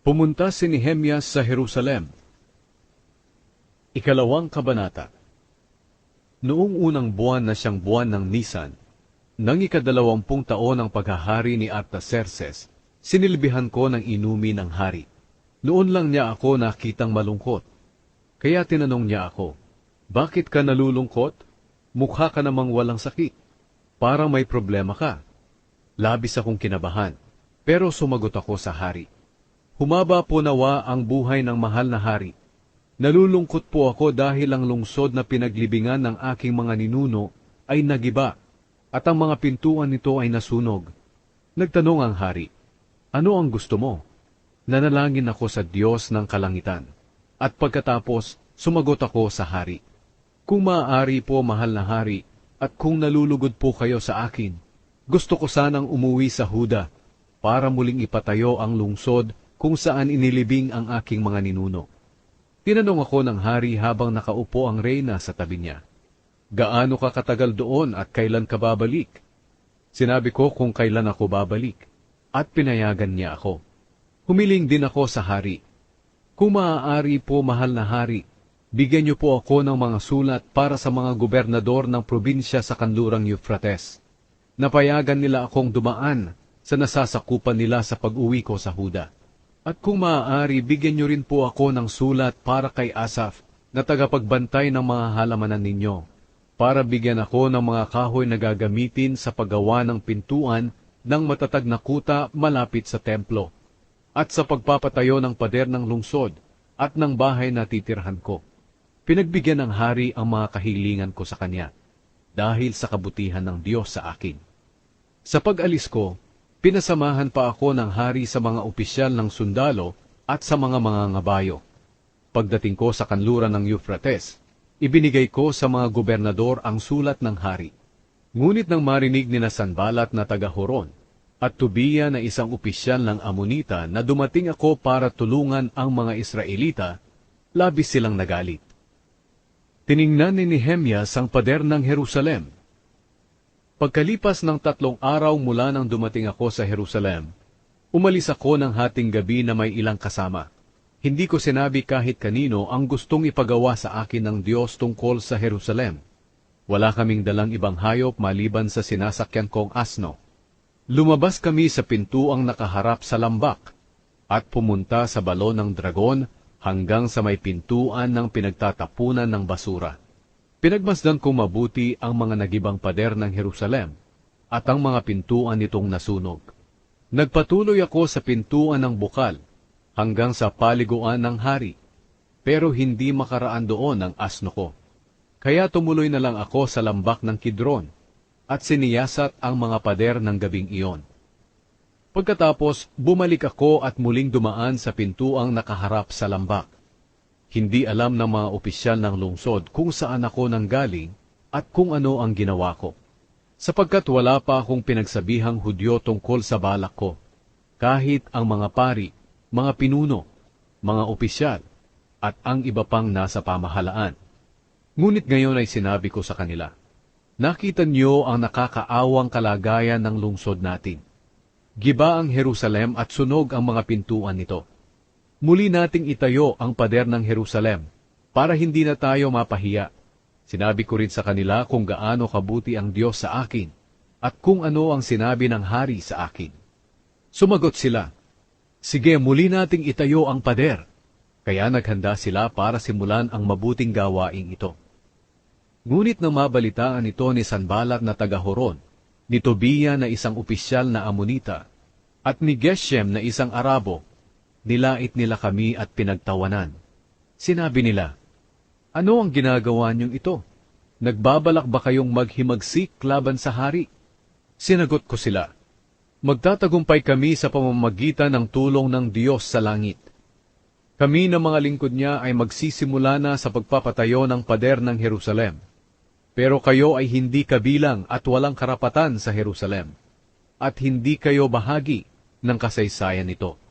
Pumunta si Nehemias sa Jerusalem. Ikalawang kabanata. Noong unang buwan na siyang buwan ng Nisan, nang ika-20 taon ng paghahari ni Artaxerxes, sinilbihan ko ng inumin ng hari. Noon lang niya ako nakitang malungkot. Kaya tinanong niya ako, "Bakit ka nalulungkot? Mukha ka namang walang sakit. Parang may problema ka." Labis akong kinabahan, pero sumagot ako sa hari, "Humaba po nawa ang buhay ng mahal na hari. Nalulungkot po ako dahil ang lungsod na pinaglibingan ng aking mga ninuno ay nagiba, at ang mga pintuan nito ay nasunog." Nagtanong ang hari, "Ano ang gusto mo?" Nanalangin ako sa Diyos ng kalangitan, at pagkatapos sumagot ako sa hari, "Kung maaari po, mahal na hari, at kung nalulugod po kayo sa akin, gusto ko sanang umuwi sa Huda para muling ipatayo ang lungsod kung saan inilibing ang aking mga ninuno." Tinanong ako ng hari habang nakaupo ang reyna sa tabi niya, "Gaano ka katagal doon at kailan ka babalik?" Sinabi ko kung kailan ako babalik, at pinayagan niya ako. Humiling din ako sa hari, "Kung maaari po, mahal na hari, bigyan niyo po ako ng mga sulat para sa mga gobernador ng probinsya sa kanlurang Euphrates. Napayagan nila akong dumaan sa nasasakupan nila sa pag-uwi ko sa Huda. At kung maaari, bigyan niyo rin po ako ng sulat para kay Asaph na tagapagbantay ng mga halamanan ninyo, para bigyan ako ng mga kahoy na gagamitin sa paggawa ng pintuan ng matatag na kuta malapit sa templo, at sa pagpapatayo ng pader ng lungsod at ng bahay na titirhan ko." Pinagbigyan ng hari ang mga kahilingan ko sa kanya, dahil sa kabutihan ng Diyos sa akin. Sa pag-alis ko, pinasamahan pa ako ng hari sa mga opisyal ng sundalo at sa mga ngabayo. Pagdating ko sa kanluran ng Euphrates, ibinigay ko sa mga gobernador ang sulat ng hari. Ngunit nang marinig ni Sanballat na taga-Horon at Tobia na isang opisyal ng Amonita na dumating ako para tulungan ang mga Israelita, labis silang nagalit. Tiningnan ni Nehemias ang pader ng Jerusalem. Pagkalipas ng 3 araw mula nang dumating ako sa Jerusalem, umalis ako ng hating gabi na may ilang kasama. Hindi ko sinabi kahit kanino ang gustong ipagawa sa akin ng Diyos tungkol sa Jerusalem. Wala kaming dalang ibang hayop maliban sa sinasakyan kong asno. Lumabas kami sa pintuang nakaharap sa lambak, at pumunta sa balon ng dragon hanggang sa may pintuan ng pinagtatapunan ng basura. Pinagmasdan kong mabuti ang mga nagibang pader ng Jerusalem at ang mga pintuan nitong nasunog. Nagpatuloy ako sa pintuan ng bukal hanggang sa paliguan ng hari, pero hindi makaraan doon ang asno ko. Kaya tumuloy na lang ako sa lambak ng Kidron at siniyasat ang mga pader ng gabing iyon. Pagkatapos, bumalik ako at muling dumaan sa pintuang nakaharap sa lambak. Hindi alam ng mga opisyal ng lungsod kung saan ako nanggaling at kung ano ang ginawa ko, sapagkat wala pa akong pinagsabihang Hudyo tungkol sa balak ko, kahit ang mga pari, mga pinuno, mga opisyal, at ang iba pang nasa pamahalaan. Ngunit ngayon ay sinabi ko sa kanila, "Nakita niyo ang nakakaawang kalagayan ng lungsod natin. Giba ang Jerusalem at sunog ang mga pintuan nito. Muli nating itayo ang pader ng Jerusalem para hindi na tayo mapahiya." Sinabi ko rin sa kanila kung gaano kabuti ang Diyos sa akin at kung ano ang sinabi ng hari sa akin. Sumagot sila, "Sige, muli nating itayo ang pader." Kaya naghanda sila para simulan ang mabuting gawaing ito. Ngunit nang mabalitaan ito ni Sanballat na taga-Horon, ni Tobia na isang opisyal na Amonita, at ni Geshem na isang Arabo, nilait nila kami at pinagtawanan. Sinabi nila, "Ano ang ginagawa niyong ito? Nagbabalak ba kayong maghimagsik laban sa hari?" Sinagot ko sila, "Magtatagumpay kami sa pamamagitan ng tulong ng Diyos sa langit. Kami na mga lingkod niya ay magsisimula na sa pagpapatayo ng pader ng Jerusalem. Pero kayo ay hindi kabilang at walang karapatan sa Jerusalem, at hindi kayo bahagi ng kasaysayan nito.